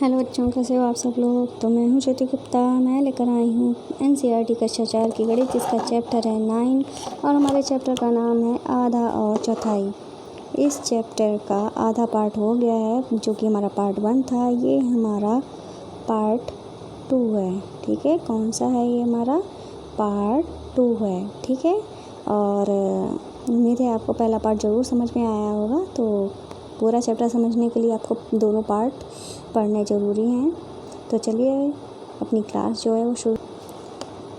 Hello बच्चों, कैसे हो आप सब लोग। तो मैं हूँ ज्योति गुप्ता। मैं लेकर आई हूँ एनसीईआरटी कक्षा 4 की गणित, जिसका चैप्टर है 9 और हमारे चैप्टर का नाम है आधा और चौथाई। इस चैप्टर का आधा पार्ट हो गया है, जो कि हमारा पार्ट 1 था। ये हमारा पार्ट 2 है। ठीक है, कौन सा है ये? हमारा पार्ट 2 है। ठीक है, और उम्मीद है आपको पहला पार्ट ज़रूर समझ में आया होगा। तो पूरा चैप्टर समझने के लिए आपको दोनों पार्ट पढ़ने ज़रूरी हैं। तो चलिए अपनी क्लास जो है वो शुरू।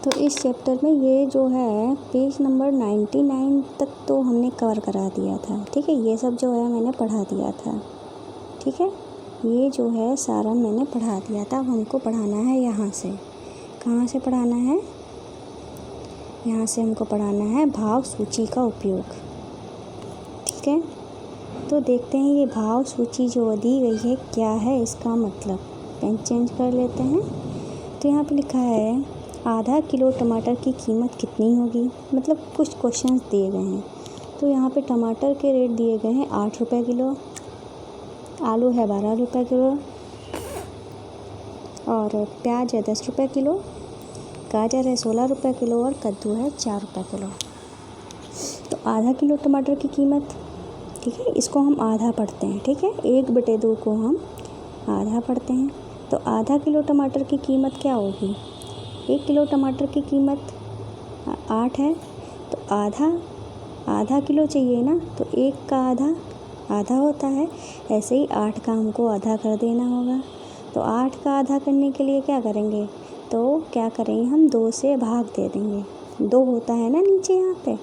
तो इस चैप्टर में ये जो है पेज नंबर 99 तक तो हमने कवर करा दिया था। ठीक है, ये सब जो है मैंने पढ़ा दिया था। ठीक है, ये जो है सारा मैंने पढ़ा दिया था। अब हमको पढ़ाना है यहाँ से। कहाँ से पढ़ाना है? यहाँ से हमको पढ़ाना है भाव सूची का उपयोग। ठीक है, तो देखते हैं ये भाव सूची जो दी गई है क्या है इसका मतलब। पेन चेंज कर लेते हैं। तो यहाँ पे लिखा है आधा किलो टमाटर की कीमत कितनी होगी। मतलब कुछ क्वेश्चंस दिए गए हैं। तो यहाँ पे टमाटर के रेट दिए गए हैं 8 रुपये किलो, आलू है 12 रुपये किलो, और प्याज है 10 रुपये किलो, गाजर है 16 रुपये किलो और कद्दू है 4 रुपये किलो। तो आधा किलो टमाटर की कीमत, ठीक है, इसको हम आधा पढ़ते हैं। ठीक है, 1/2 को हम आधा पढ़ते हैं। तो आधा किलो टमाटर की कीमत क्या होगी? 1 किलो टमाटर की कीमत 8 है, तो आधा किलो चाहिए ना, तो 1 का आधा होता है। ऐसे ही 8 का हमको आधा कर देना होगा। तो 8 का आधा करने के लिए क्या करेंगे? तो क्या करेंगे हम? 2 से भाग दे देंगे। 2 होता है ना नीचे यहाँ पे,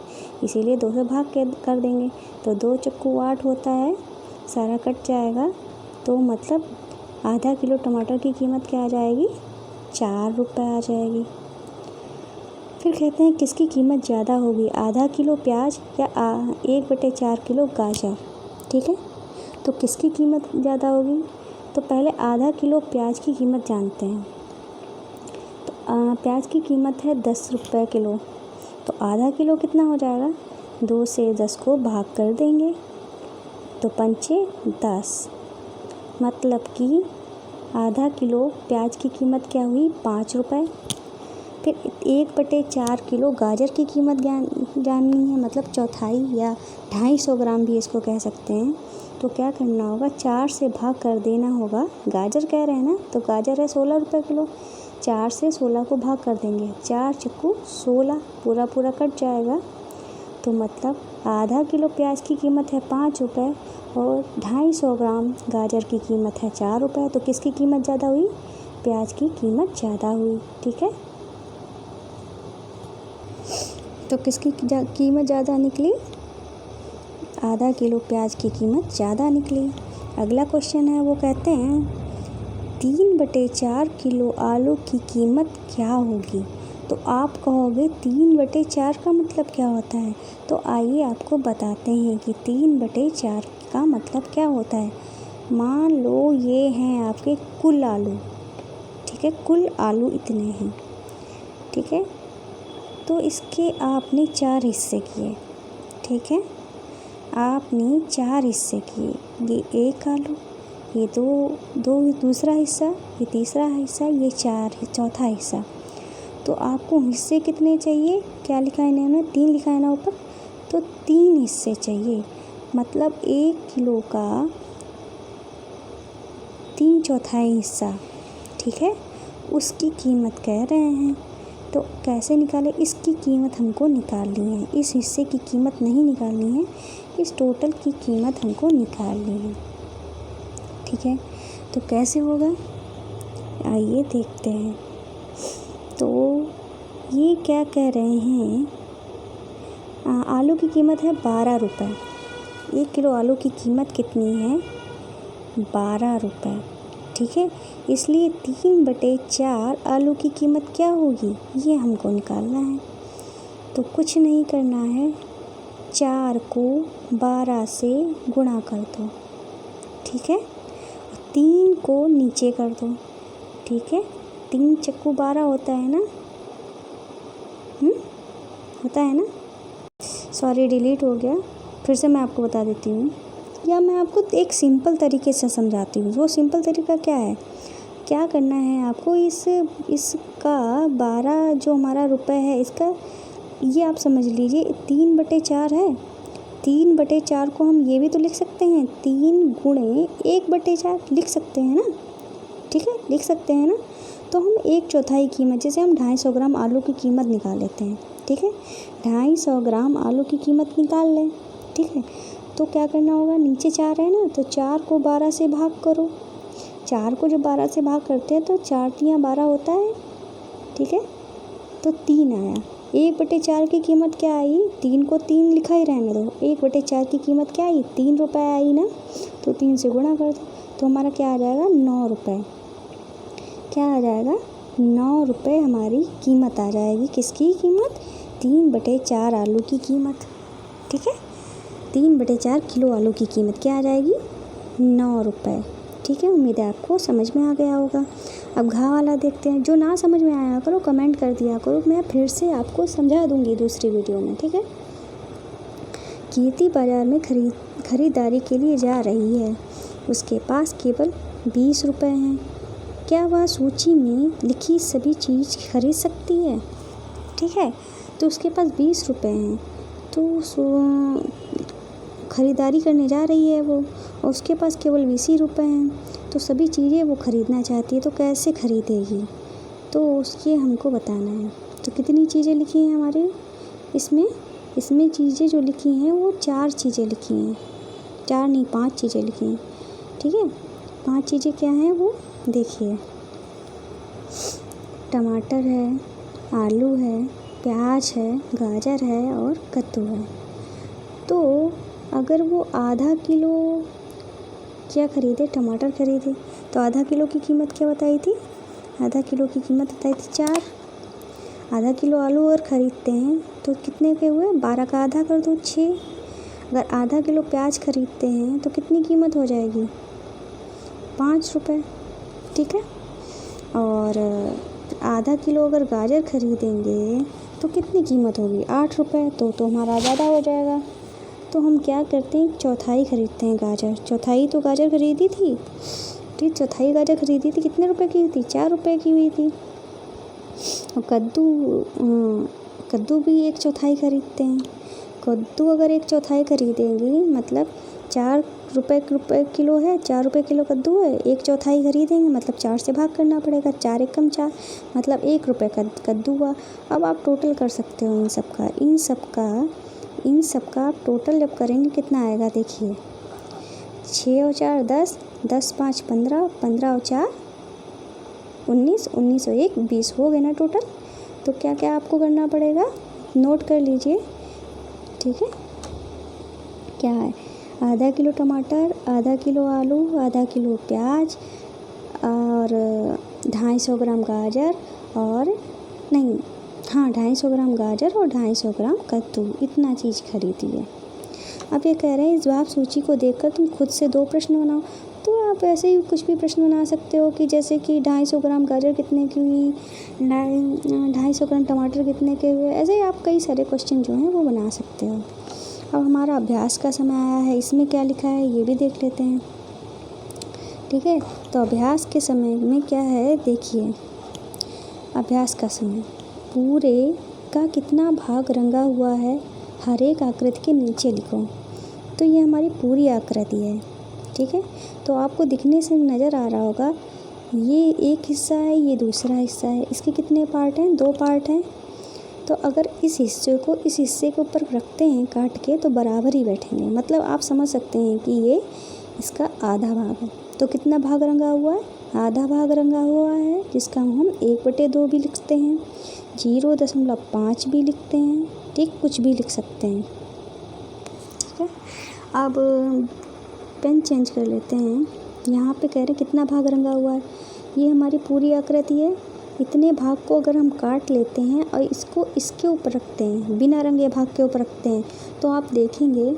इसीलिए 2 से भाग कर देंगे। तो 2 चक्कू 8 होता है, सारा कट जाएगा। तो मतलब आधा किलो टमाटर की कीमत क्या आ जाएगी? 4 रुपये आ जाएगी। फिर कहते हैं किसकी कीमत ज़्यादा होगी, आधा किलो प्याज या 1/4 किलो गाजर। ठीक है, तो किसकी कीमत ज़्यादा होगी? तो पहले आधा किलो प्याज की कीमत जानते हैं। तो प्याज की कीमत है 10 रुपये किलो। तो आधा किलो कितना हो जाएगा? 2 से 10 को भाग कर देंगे, तो 5 10। मतलब कि आधा किलो प्याज की कीमत क्या हुई? 5 रुपये। फिर 1/4 किलो गाजर की कीमत जाननी है, मतलब चौथाई या 250 ग्राम भी इसको कह सकते हैं। तो क्या करना होगा? 4 से भाग कर देना होगा। गाजर कह रहे हैं ना, तो गाजर है 16 रुपये किलो। 4 से 16 को भाग कर देंगे, 4 चक्कू 16, पूरा कट जाएगा। तो मतलब आधा किलो प्याज की कीमत है 5 रुपये और 250 ग्राम गाजर की कीमत है 4 रुपये। तो किसकी कीमत ज़्यादा हुई? प्याज की कीमत ज़्यादा हुई। ठीक है, तो किसकी कीमत ज़्यादा निकली? आधा किलो प्याज की कीमत ज़्यादा निकली। अगला क्वेश्चन है, वो कहते हैं 3/4 किलो आलू की कीमत क्या होगी। तो आप कहोगे 3/4 का मतलब क्या होता है? तो आइए आपको बताते हैं कि 3/4 का मतलब क्या होता है। मान लो ये हैं आपके कुल आलू। ठीक है, कुल आलू इतने हैं। ठीक है, तो इसके आपने 4 हिस्से किए। ठीक है, आपने 4 हिस्से किए। ये 1 आलू, ये दो दूसरा हिस्सा, ये तीसरा हिस्सा, ये 4 चौथा हिस्सा। तो आपको हिस्से कितने चाहिए? क्या लिखा है इन्होंने? 3 लिखा है ना ऊपर। तो 3 हिस्से चाहिए। मतलब 1 किलो का 3/4 हिस्सा। ठीक है, उसकी कीमत कह रहे हैं। तो कैसे निकालें? इसकी कीमत हमको निकालनी है। इस हिस्से की कीमत नहीं निकालनी है, इस टोटल की कीमत हमको निकालनी है। ठीक है, तो कैसे होगा? आइए देखते हैं। तो ये क्या कह रहे हैं? आलू की कीमत है 12 रुपये। 1 किलो आलू की कीमत कितनी है? 12 रुपये। ठीक है, इसलिए 3/4 आलू की कीमत क्या होगी, ये हमको निकालना है। तो कुछ नहीं करना है, 4 को 12 से गुणा कर दो। ठीक है, 3 को नीचे कर दो। ठीक है, 3 चक्कू 12 होता है ना, होता है ना। सॉरी, डिलीट हो गया। फिर से मैं आपको बता देती हूँ। या मैं आपको एक सिंपल तरीके से समझाती हूँ। वो सिंपल तरीका क्या है, क्या करना है आपको, इसका 12 जो हमारा रुपए है, इसका ये आप समझ लीजिए 3/4 है। 3/4 को हम ये भी तो लिख सकते हैं, 3 गुणे 1/4 लिख सकते हैं ना, ठीक है, लिख सकते हैं ना। तो हम 1/4 कीमत, जैसे हम 250 ग्राम आलू की कीमत निकाल लेते हैं, ठीक है, 250 ग्राम आलू की कीमत निकाल लें, ठीक है। तो क्या करना होगा, नीचे 4 है ना, तो 4 को 12 से भाग करो। 4 को जब 12 से भाग करते हैं तो 4 तियाँ 12 होता है, ठीक है। तो 3 आया। 1/4 की कीमत क्या आई, 3 को 3 लिखा ही रहने दो। 1/4 की कीमत क्या आई, 3 रुपये आई ना, तो 3 से गुणा कर दो, तो हमारा क्या आ जाएगा, 9 रुपये। क्या आ जाएगा, 9 रुपये हमारी कीमत आ जाएगी। किसकी कीमत, 3/4 आलू की कीमत, ठीक है। 3/4 किलो आलू की कीमत क्या आ जाएगी, 9 रुपये, ठीक है। उम्मीद है आपको समझ में आ गया होगा। अब घा वाला देखते हैं। जो ना समझ में आया करो कमेंट कर दिया करो, मैं फिर से आपको समझा दूंगी दूसरी वीडियो में, ठीक है। कीर्ति बाज़ार में खरीदारी के लिए जा रही है। उसके पास केवल 20 रुपये हैं। क्या वह सूची में लिखी सभी चीज़ खरीद सकती है, ठीक है। तो उसके पास 20 रुपये हैं, तो ख़रीदारी करने जा रही है वो, और उसके पास केवल 20 ही रुपये हैं। तो सभी चीज़ें वो ख़रीदना चाहती है, तो कैसे ख़रीदेगी, तो उसके हमको बताना है। तो कितनी चीज़ें लिखी हैं हमारे इसमें चीज़ें जो लिखी हैं वो 4 चीज़ें लिखी हैं, 4 नहीं 5 चीज़ें लिखी हैं, ठीक है। 5 चीज़ें क्या हैं वो देखिए, टमाटर है, आलू है, प्याज है, गाजर है और कद्दू है। तो अगर वो आधा किलो क्या ख़रीदे, टमाटर ख़रीदे, तो आधा किलो की कीमत क्या बताई थी, आधा किलो की कीमत बताई थी 4। आधा किलो आलू अगर ख़रीदते हैं तो कितने के हुए, 12 का आधा कर दो 6। अगर आधा किलो प्याज ख़रीदते हैं तो कितनी कीमत हो जाएगी, 5 रुपये, ठीक है। और आधा किलो अगर गाजर ख़रीदेंगे तो कितनी कीमत होगी, 8 रुपये, तो हमारा ज़्यादा हो जाएगा। तो हम क्या करते हैं, चौथाई ख़रीदते हैं गाजर। चौथाई तो गाजर ख़रीदी थी, ठीक, चौथाई गाजर ख़रीदी थी, कितने रुपए की थी, 4 रुपये की हुई थी। और कद्दू भी 1/4 ख़रीदते हैं। कद्दू अगर 1/4 ख़रीदेंगे मतलब 4 रुपये किलो है, 4 रुपये किलो कद्दू है, 1/4 ख़रीदेंगे मतलब 4 से भाग करना पड़ेगा, 4 एकम 4 मतलब 1 रुपये कद्दू हुआ। अब आप टोटल कर सकते हो इन सब का आप टोटल जब करेंगे कितना आएगा, देखिए 6 और 4 10, 10 5 15, 15 और 4 19, 19 और 1 20 हो गए ना टोटल। तो क्या क्या आपको करना पड़ेगा, नोट कर लीजिए, ठीक है। क्या है, आधा किलो टमाटर, आधा किलो आलू, आधा किलो प्याज और 250 ग्राम गाजर, और नहीं हाँ 250 ग्राम गाजर और 250 ग्राम कद्दू, इतना चीज़ खरीदी है। अब ये कह रहे हैं इस जवाब सूची को देखकर तुम खुद से 2 प्रश्न बनाओ। तो आप ऐसे ही कुछ भी प्रश्न बना सकते हो कि जैसे कि 250 ग्राम गाजर कितने की हुई, 250 ग्राम टमाटर कितने के हुए, ऐसे ही आप कई सारे क्वेश्चन जो हैं वो बना सकते हो। अब हमारा अभ्यास का समय आया है, इसमें क्या लिखा है ये भी देख लेते हैं, ठीक है। तो अभ्यास के समय में क्या है, देखिए अभ्यास का समय, पूरे का कितना भाग रंगा हुआ है, हर एक आकृति के नीचे लिखो। तो ये हमारी पूरी आकृति है, ठीक है। तो आपको दिखने से नज़र आ रहा होगा ये एक हिस्सा है, ये दूसरा हिस्सा है, इसके कितने पार्ट हैं, 2 पार्ट हैं। तो अगर इस हिस्से को इस हिस्से के ऊपर रखते हैं काट के तो बराबर ही बैठेंगे, मतलब आप समझ सकते हैं कि ये इसका आधा भाग है। तो कितना भाग रंगा हुआ है, आधा भाग रंगा हुआ है, जिसका हम 1/2 भी लिखते हैं, 0.5 भी लिखते हैं, ठीक, कुछ भी लिख सकते हैं, ठीक है। अब पेन चेंज कर लेते हैं। यहाँ पे कह रहे हैं कितना भाग रंगा हुआ है, ये हमारी पूरी आकृति है। इतने भाग को अगर हम काट लेते हैं और इसको इसके ऊपर रखते हैं, बिना रंगे भाग के ऊपर रखते हैं, तो आप देखेंगे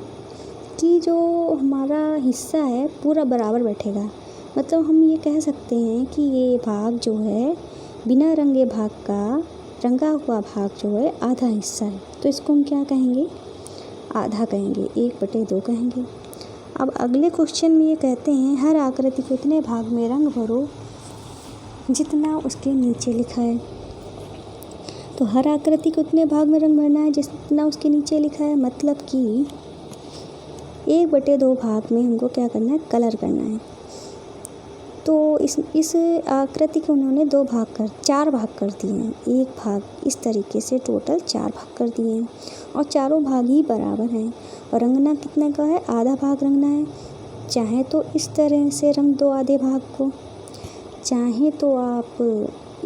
कि जो हमारा हिस्सा है पूरा बराबर बैठेगा। मतलब हम ये कह सकते हैं कि ये भाग जो है बिना रंगे भाग का, रंगा हुआ भाग जो है आधा हिस्सा है। तो इसको हम क्या कहेंगे, आधा कहेंगे, 1/2 कहेंगे। अब अगले क्वेश्चन में ये कहते हैं हर आकृति को इतने भाग में रंग भरो जितना उसके नीचे लिखा है। तो हर आकृति को उतने भाग में रंग भरना है जितना उसके नीचे लिखा है, मतलब कि 1/2 भाग में हमको क्या करना है, कलर करना है। तो इस आकृति को उन्होंने 4 भाग कर दिए हैं। एक भाग इस तरीके से टोटल 4 भाग कर दिए हैं और चारों भाग ही बराबर हैं। और रंगना कितने का है, आधा भाग रंगना है। चाहे तो इस तरह से रंग दो आधे भाग को, चाहे तो आप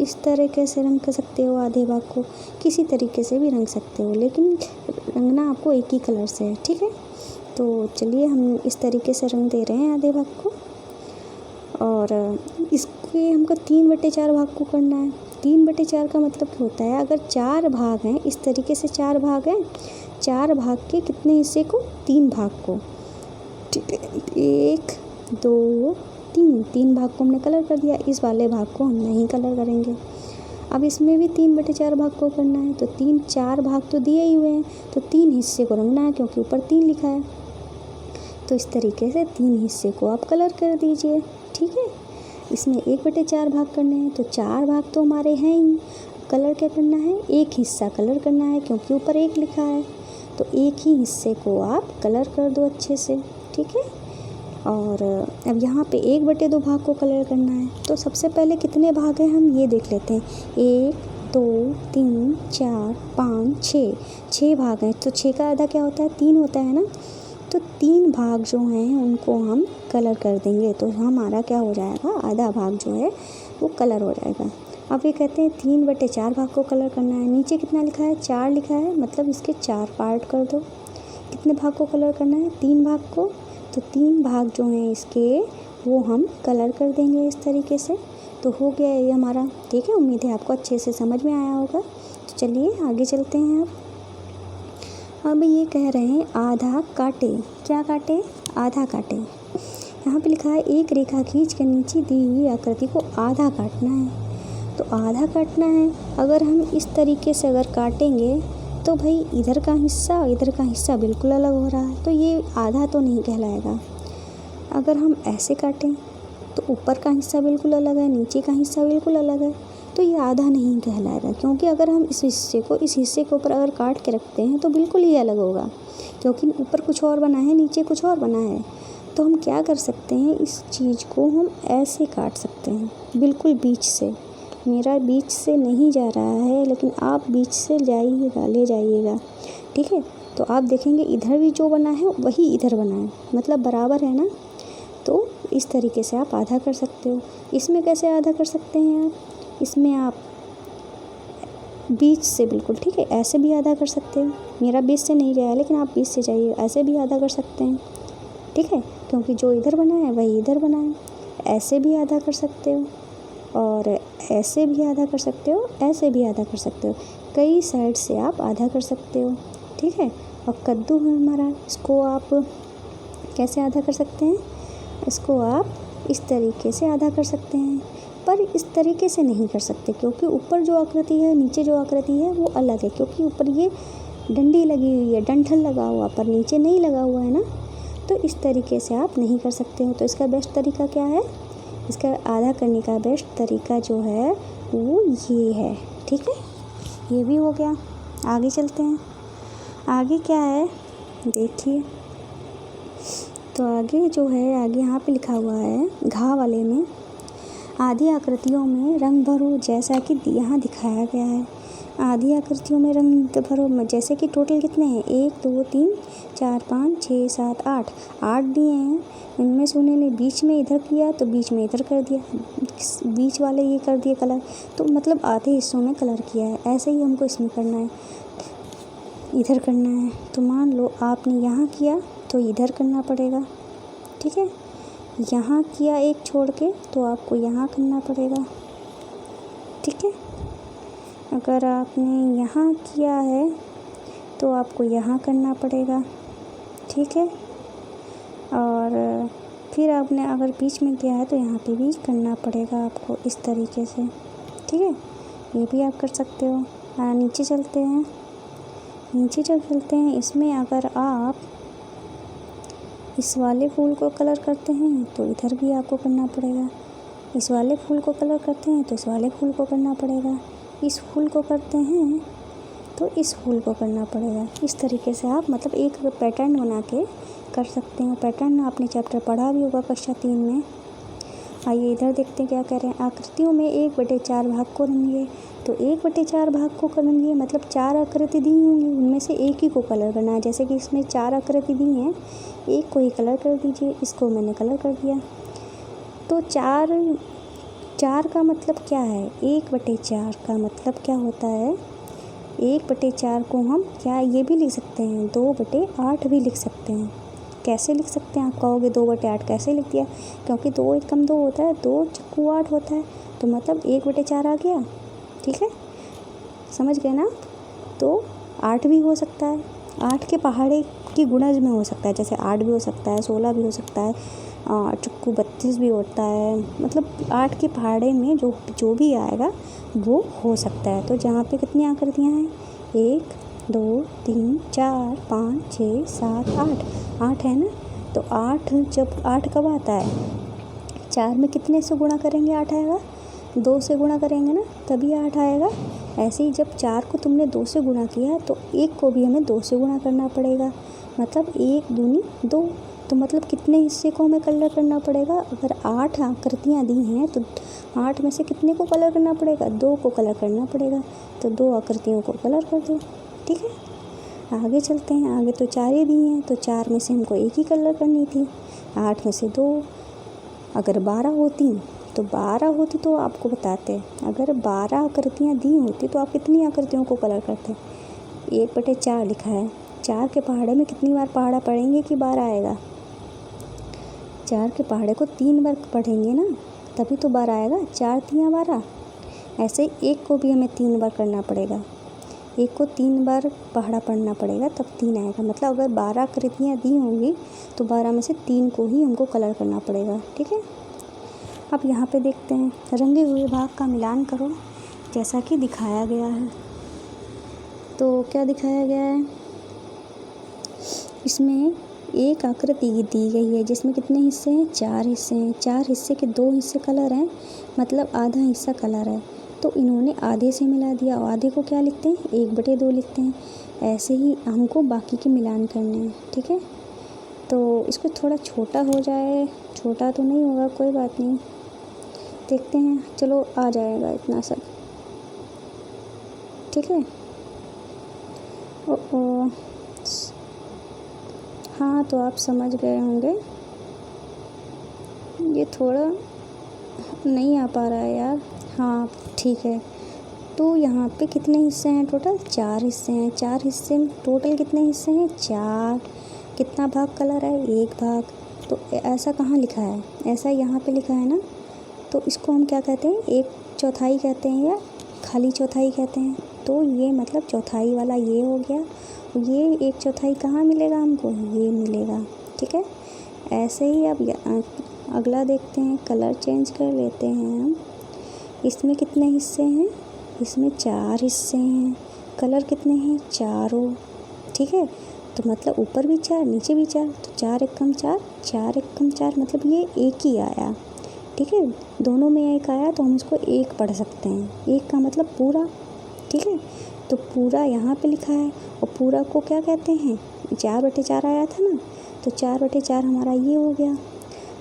इस तरीके से रंग कर सकते हो आधे भाग को, किसी तरीके से भी रंग सकते हो, लेकिन रंगना आपको एक ही कलर से है। ठीक है, तो चलिए हम इस तरीके से रंग दे रहे हैं आधे भाग को और इसके हमको 3/4 भाग को करना है। 3/4 का मतलब क्या होता है, अगर 4 भाग हैं, इस तरीके से 4 भाग हैं, 4 भाग के कितने हिस्से को, 3 भाग को। ठीक है, 1 2 3 भाग को हमने कलर कर दिया। इस वाले भाग को हम नहीं कलर करेंगे। अब इसमें भी 3/4 भाग को करना है, तो 4 भाग तो दिए ही हुए हैं, तो 3 हिस्से को रंगना है क्योंकि ऊपर 3 लिखा है। तो इस तरीके से 3 हिस्से को आप कलर कर दीजिए। ठीक है, इसमें 1/4 भाग करने हैं, तो 4 भाग तो हमारे हैं ही। कलर क्या करना है, एक हिस्सा कलर करना है क्योंकि ऊपर 1 लिखा है, तो एक ही हिस्से को आप कलर कर दो अच्छे से। ठीक है, और अब यहाँ पे 1/2 भाग को कलर करना है। तो सबसे पहले कितने भाग हैं हम ये देख लेते हैं। 1 2 3 4 5 6 भाग हैं। तो 6 का आधा क्या होता है, 3 होता है ना। तो 3 भाग जो हैं उनको हम कलर कर देंगे, तो हमारा क्या हो जाएगा, आधा भाग जो है वो कलर हो जाएगा। अब ये कहते हैं 3/4 भाग को कलर करना है। नीचे कितना लिखा है, 4 लिखा है, मतलब इसके 4 पार्ट कर दो। कितने भाग को कलर करना है, 3 भाग को। तो 3 भाग जो हैं इसके वो हम कलर कर देंगे इस तरीके से। तो हो गया ये हमारा। ठीक है, उम्मीद है आपको अच्छे से समझ में आया होगा। तो चलिए आगे चलते हैं। अब ये कह रहे हैं आधा काटे। क्या काटे, आधा काटे। यहाँ पे लिखा है एक रेखा खींच कर नीचे दी हुई आकृति को आधा काटना है। तो आधा काटना है, अगर हम इस तरीके से अगर काटेंगे तो भाई इधर का हिस्सा बिल्कुल अलग हो रहा है, तो ये आधा तो नहीं कहलाएगा। अगर हम ऐसे काटें तो ऊपर का हिस्सा बिल्कुल अलग है, नीचे का हिस्सा बिल्कुल अलग है, तो ये आधा नहीं कहलाएगा। क्योंकि अगर हम इस हिस्से के ऊपर अगर काट के रखते हैं तो बिल्कुल ही अलग होगा, क्योंकि ऊपर कुछ और बना है, नीचे कुछ और बना है। तो हम क्या कर सकते हैं, इस चीज़ को हम ऐसे काट सकते हैं, बिल्कुल बीच से। मेरा बीच से नहीं जा रहा है, लेकिन आप बीच से ले जाइएगा। ठीक है, तो आप देखेंगे इधर भी जो बना है वही इधर बना है, मतलब बराबर है ना। तो इस तरीके से आप आधा कर सकते हो। इसमें कैसे आधा कर सकते हैं आप, इसमें आप बीच से बिल्कुल, ठीक है, ऐसे भी आधा कर सकते हो। मेरा बीच से नहीं गया है, लेकिन आप बीच से जाइए, ऐसे भी आधा कर सकते हैं। ठीक है, क्योंकि जो इधर बना है वही इधर बना है। ऐसे भी आधा कर सकते हो और ऐसे भी आधा कर सकते हो, ऐसे भी आधा कर सकते हो। कई साइड से आप आधा कर सकते हो। ठीक है, और कद्दू है हमारा, इसको आप कैसे आधा कर सकते हैं, इसको आप इस तरीके से आधा कर सकते हैं। पर इस तरीके से नहीं कर सकते, क्योंकि ऊपर जो आकृति है, नीचे जो आकृति है वो अलग है। क्योंकि ऊपर ये डंडी लगी हुई है, डंठल लगा हुआ, पर नीचे नहीं लगा हुआ है ना। तो इस तरीके से आप नहीं कर सकते हो। तो इसका बेस्ट तरीका क्या है, इसका आधा करने का बेस्ट तरीका जो है वो ये है। ठीक है, ये भी हो गया। आगे चलते हैं। आगे क्या है देखिए, तो आगे जो है, आगे यहाँ पे लिखा हुआ है घा वाले में, आधी आकृतियों में रंग भरो जैसा कि यहाँ दिखाया गया है। आधी आकृतियों में रंग भरो, जैसे कि टोटल कितने हैं, 1 2 3 4 5 6 7 8 दिए हैं। इनमें से उन्होंने बीच में इधर किया तो बीच में इधर कर दिया, बीच वाले ये कर दिए कलर, तो मतलब आधे हिस्सों में कलर किया है। ऐसे ही हमको इसमें करना है, इधर करना है। तो मान लो आपने यहाँ किया तो इधर करना पड़ेगा। ठीक है, यहाँ किया एक छोड़ के तो आपको यहाँ करना पड़ेगा। ठीक है, अगर आपने यहाँ किया है तो आपको यहाँ करना पड़ेगा। ठीक है, और फिर आपने अगर बीच में किया है तो यहाँ पे भी करना पड़ेगा आपको इस तरीके से। ठीक है, ये भी आप कर सकते हो। नीचे चलते हैं। इसमें अगर आप इस वाले फूल को कलर करते हैं तो इधर भी आपको करना पड़ेगा, इस वाले फूल को कलर करते हैं तो इस वाले फूल को करना पड़ेगा, इस फूल को करते हैं तो इस फूल को करना पड़ेगा। इस तरीके से आप मतलब एक पैटर्न बना के कर सकते हैं। पैटर्न आपने चैप्टर पढ़ा भी होगा कक्षा 3 में। आइए इधर देखते हैं क्या कह रहे हैं। आकृतियों में 1/4 भाग को रंगिए। तो 1/4 भाग को रंगिए मतलब 4 आकृति दी होंगी, उनमें से एक ही को कलर करना है। जैसे कि इसमें 4 आकृति दी हैं, एक को ही कलर कर दीजिए। इसको मैंने कलर कर दिया। तो 4 का मतलब क्या है? 1/4 का मतलब क्या होता है? 1/4 को हम क्या ये भी लिख सकते हैं, 2/8 भी लिख सकते हैं। कैसे लिख सकते हैं? आप कहोगे 2/8 कैसे लिख दिया? क्योंकि 2 एकम 2 होता है, 2 चक्कू 8 होता है, तो मतलब 1/4 आ गया। ठीक है, समझ गए ना? तो 8 भी हो सकता है, 8 के पहाड़े की गुणज में हो सकता है, जैसे 8 भी हो सकता है, 16 भी हो सकता है, चक्कू 32 भी होता है। मतलब 8 के पहाड़े में जो भी आएगा वो हो सकता है। तो जहाँ पे कितनी आकृतियाँ हैं? 1 2 3 4 5 6 7 8 है ना? तो 8 जब 8 कब आता है? 4 में कितने से गुणा करेंगे 8 आएगा? 2 से गुणा करेंगे ना, तभी 8 आएगा। ऐसे ही जब 4 को तुमने 2 से गुणा किया तो 1 को भी हमें 2 से गुणा करना पड़ेगा। मतलब 1 दूनी 2। तो मतलब कितने हिस्से को हमें कलर करना पड़ेगा? अगर 8 आकृतियाँ दी हैं तो 8 में से कितने को कलर करना पड़ेगा? 2 को कलर करना पड़ेगा। तो 2 आकृतियों को कलर कर दो। ठीक है, आगे चलते हैं। आगे तो 4 ही दी हैं, तो 4 में से हमको एक ही कलर करनी थी। 8 में से 2। अगर 12 होती तो आपको बताते, अगर 12 आकृतियाँ दी होती तो आप कितनी आकृतियों को कलर करते? 1/4 लिखा है। 4 के पहाड़े में कितनी बार पहाड़ा पढ़ेंगे कि 12 आएगा? 4 के पहाड़े को 3 बार पढ़ेंगे ना, तभी तो 12 आएगा। 4 3 12। ऐसे ही 1 को भी हमें 3 बार करना पड़ेगा। 1 को 3 बार पहाड़ा पढ़ना पड़ेगा, तब 3 आएगा। मतलब अगर 12 आकृतियाँ दी होंगी तो 12 में से 3 को ही हमको कलर करना पड़ेगा। ठीक है, अब यहाँ पे देखते हैं, रंगे हुए भाग का मिलान करो जैसा कि दिखाया गया है। तो क्या दिखाया गया है? इसमें एक आकृति दी गई है जिसमें कितने हिस्से हैं? 4 हिस्से हैं। 4 हिस्से के 2 हिस्से कलर हैं, मतलब आधा हिस्सा कलर है। तो इन्होंने आधे से मिला दिया, और आधे को क्या लिखते हैं? 1/2 लिखते हैं। ऐसे ही हमको बाकी के मिलान करने हैं। ठीक है, तो इसको थोड़ा छोटा हो जाए, छोटा तो नहीं होगा, कोई बात नहीं, देखते हैं। चलो आ जाएगा इतना सब। ठीक है, ओ हाँ, तो आप समझ गए होंगे। ये थोड़ा नहीं आ पा रहा है यार। हाँ ठीक है, तो यहाँ पे कितने हिस्से हैं टोटल? 4 हिस्से हैं। 4 हिस्से में टोटल कितने हिस्से हैं? 4। कितना भाग कलर है? 1 भाग। तो ऐसा कहाँ लिखा है? ऐसा यहाँ पे लिखा है ना, तो इसको हम क्या कहते हैं? 1/4 कहते हैं या खाली चौथाई कहते हैं। तो ये मतलब चौथाई वाला ये हो गया। ये 1/4 कहाँ मिलेगा हमको? ये मिलेगा। ठीक है, ऐसे ही अब अगला देखते हैं। कलर चेंज कर लेते हैं हम। इसमें कितने हिस्से हैं? इसमें 4 हिस्से हैं। कलर कितने हैं? 4। ठीक है, तो मतलब ऊपर भी 4 नीचे भी 4, तो 4 एकम 4, 4 एकम 4, मतलब ये एक ही आया। ठीक है, दोनों में एक आया तो हम इसको 1 पढ़ सकते हैं। 1 का मतलब पूरा। ठीक है, तो पूरा यहाँ पे लिखा है, और पूरा को क्या कहते हैं? 4/4 आया था ना, तो 4/4 हमारा ये हो गया।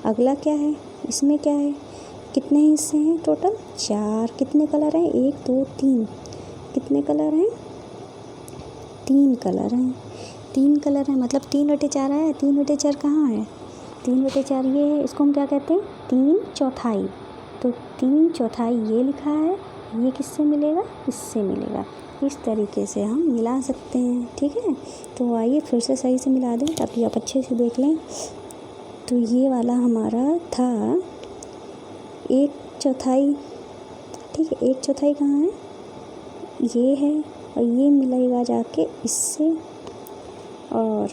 अगला क्या है? इसमें क्या है? कितने हिस्से हैं टोटल? 4। कितने कलर हैं? 1 2 3। कितने कलर हैं? 3 कलर हैं। 3 कलर हैं, मतलब 3/4 आया। 3/4 कहाँ है? 3/4 ये है, इसको हम क्या कहते हैं? 3/4। तो 3/4 ये लिखा है। ये किससे मिलेगा? इससे मिलेगा। इस तरीके से हम मिला सकते हैं। ठीक है, तो आइए फिर से सही से मिला दें ताकि आप अच्छे से देख लें। तो ये वाला हमारा था 1/4। ठीक है, 1/4 कहाँ है? ये है, और ये मिलेगा जाके इससे, और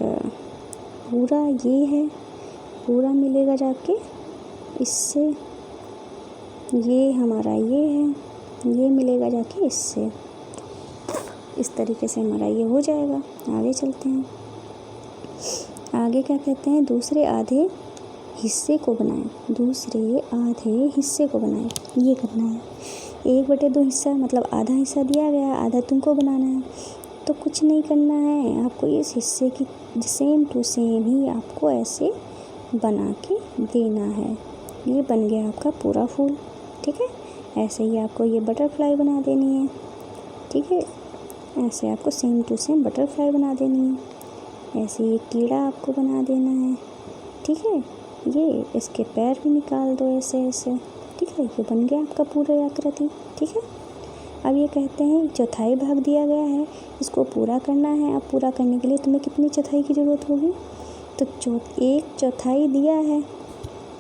पूरा ये है, पूरा मिलेगा जाके इससे। ये हमारा ये है, ये मिलेगा जाके इससे। इस तरीके से हमारा ये हो जाएगा। आगे चलते हैं। आगे क्या कहते हैं, दूसरे आधे हिस्से को बनाएं, दूसरे आधे हिस्से को बनाएं, ये करना है। 1/2 हिस्सा मतलब आधा हिस्सा दिया गया, आधा तुमको बनाना है। तो कुछ नहीं करना है, आपको इस हिस्से की सेम टू सेम ही आपको ऐसे बना के देना है। ये बन गया आपका पूरा फूल, ठीक है। ऐसे ही आपको ये बटरफ्लाई बना देनी है, ठीक है। ऐसे आपको सेम टू सेम बटरफ्लाई बना देनी है। ऐसे ये कीड़ा आपको बना देना है, ठीक है। ये इसके पैर भी निकाल दो ऐसे ऐसे, ठीक है। ये बन गया आपका पूरा आकृति, ठीक है। अब ये कहते हैं चौथाई भाग दिया गया है, इसको पूरा करना है। अब पूरा करने के लिए तुम्हें कितनी चौथाई की ज़रूरत होगी, तो 1/4 दिया है,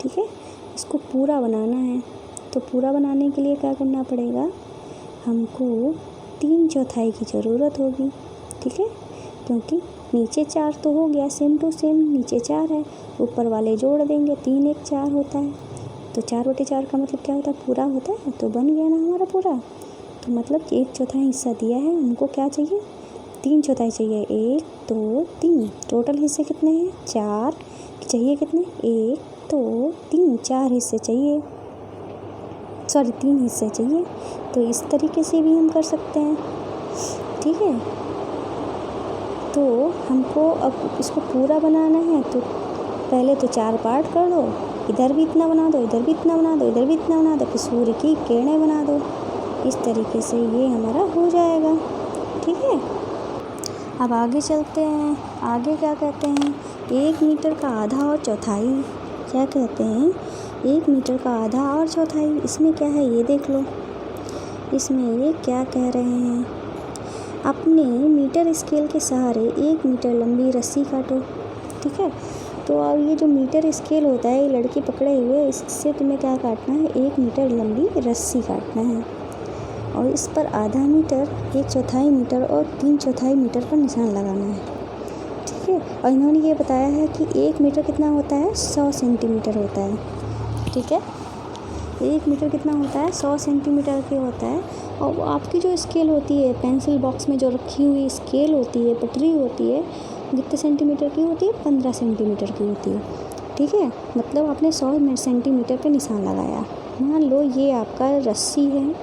ठीक है। इसको पूरा बनाना है, तो पूरा बनाने के लिए क्या करना पड़ेगा, हमको 3/4 की ज़रूरत होगी, ठीक है। क्योंकि नीचे 4 तो हो गया सेम टू सेम, नीचे 4 है, ऊपर वाले जोड़ देंगे, 3 1 4 होता है। तो 4/4 का मतलब क्या होता है, पूरा होता है। तो बन गया ना हमारा पूरा। तो मतलब 1/4 हिस्सा दिया है, हमको क्या चाहिए, 3/4 चाहिए। 1 2 3 टोटल हिस्से कितने हैं, 4 चाहिए। कितने, 1 2 3 4 हिस्से चाहिए, सॉरी 3 हिस्से चाहिए। तो इस तरीके से भी हम कर सकते हैं, ठीक है। तो हमको अब इसको पूरा बनाना है, तो पहले तो 4 पार्ट कर दो, इधर भी इतना बना दो, इधर भी इतना बना दो, इधर भी इतना बना दो, फिर सूर्य की किरणें बना दो। इस तरीके से ये हमारा हो जाएगा, ठीक है। अब आगे चलते हैं। आगे क्या कहते हैं, 1 मीटर का आधा और चौथाई। क्या कहते हैं, 1 मीटर का आधा और चौथाई। इसमें क्या है ये देख लो, इसमें ये क्या कह रहे हैं, अपने मीटर स्केल के सहारे 1 मीटर लंबी रस्सी काटो, ठीक है। तो अब ये जो मीटर स्केल होता है, ये लड़की पकड़े हुए, इससे तुम्हें क्या काटना है, 1 मीटर लंबी रस्सी काटना है। और इस पर आधा मीटर, 1/4 मीटर और 3/4 मीटर पर निशान लगाना है, ठीक है। और इन्होंने ये बताया है कि 1 मीटर कितना होता है, 100 सेंटीमीटर होता है, ठीक है। 1 मीटर कितना होता है, 100 सेंटीमीटर की होता है। और आपकी जो स्केल होती है, पेंसिल बॉक्स में जो रखी हुई स्केल होती है, पटरी होती है, कितने सेंटीमीटर की होती है, 15 सेंटीमीटर की होती है, ठीक है। मतलब आपने 100 सेंटीमीटर पे निशान लगाया। मान लो ये आपका रस्सी है